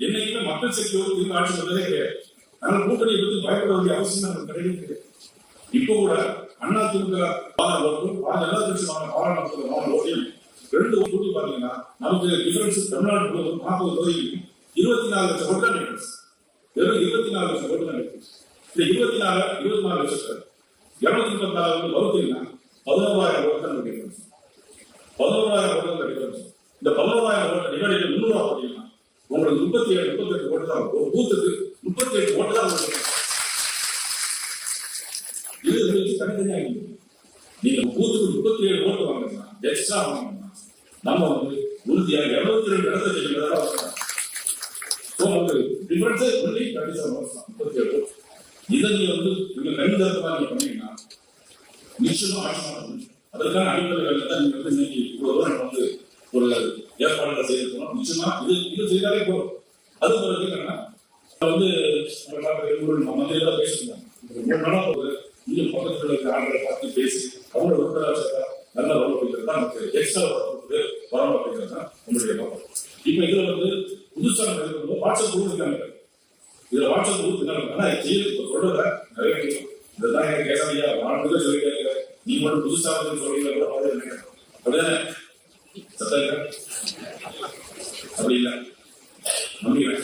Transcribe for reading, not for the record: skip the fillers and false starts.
என்னைக்குமே மக்கள் சக்தியோடு இந்த ஆட்சி வந்ததே கிடையாது. அதனால கூட்டணியை பற்றி பயப்பட வேண்டிய அவசியம் நமக்கு கிடையாது. இப்போ கூட அதிமுக ஓட்டும் எல்லா கட்சியும் பாராளுமன்ற ஓட்டையும் ரெண்டு கூட்டி பாத்தீங்கன்னா நமக்கு டிஃபரன்ஸ் தமிழ்நாடு முழுவதும் 40 தொகுதிக்கு 24 லட்சம் ஓட்டு தான் டிஃபரன்ஸ். வெறும் 24 லட்சம் ஓட்டு தான் டிஃபரன்ஸ். இந்த 24 லட்சத்தை 234 வகுத்தீங்கன்னா 11,000 ஓட்டு தான் டிஃபரன்ஸ். 11,000 ஓட்டு தான் டிஃபரன்ஸ். இந்த 11,000 ஓட்டு டிவைடட் 300 பார்த்தீங்கன்னா உங்களுக்கு 38 ஓட்டு தான் ஒரு பூத்துக்கு 38 ஓட்டு தான். இது தனித்தனியாக நீங்க பூத்துக்கு 37 ஓட்டு வாங்கினா எக்ஸ்ட்ரா வாங்கினா நம்ம வந்து உறுதியாக 72 இடத்தை ஜெயிக்கிறதா டிஃபரன்ஸே ஒன்லி 37 இதை நீங்க வந்து நீங்க கணிதமா நீங்க பண்ணீங்கன்னா நிச்சயமா ஆட்சி மாற்றம். அதற்கான அடிப்படைகள் தான் நீங்க வந்து இன்னைக்கு இவ்வளவு தூரம் வந்து ஒரு ஏற்பாடுகளை செய்திருக்கணும். நிச்சயமா இது செய்தாலே போதும். அது பிறகு என்னன்னா வந்து மந்திரியோட பேசியிருந்தாங்க 3 நாளா போகுது. இன்னும் பக்கத்தில் இருக்க ஆண்களை பார்த்து பேசி அவங்களோட உறுப்பினராக நல்ல வரும் அப்படிங்கிறது தான் நமக்கு எக்ஸ்ட்ரா வரும் அப்படிங்கிறது தான் நம்மளுடைய நோக்கம். இப்ப இதுல வந்து புதுசாக நடக்கும்போது வாட்ஸ்அப் குரூப் இருக்காங்க. இதுல வாட்ஸ்அப் குரூப் இருக்காங்க சொல்றத நிறைய இதுதான் எனக்கு கேட்கலையா வாழ்ந்துதான் சொல்லி கேட்கிறேன். நீ மட்டும் புதுசாக சொல்றீங்க கூட பார்த்து அப்படியே சத்தம் அப்படி இல்லை நம்புகிறேன்.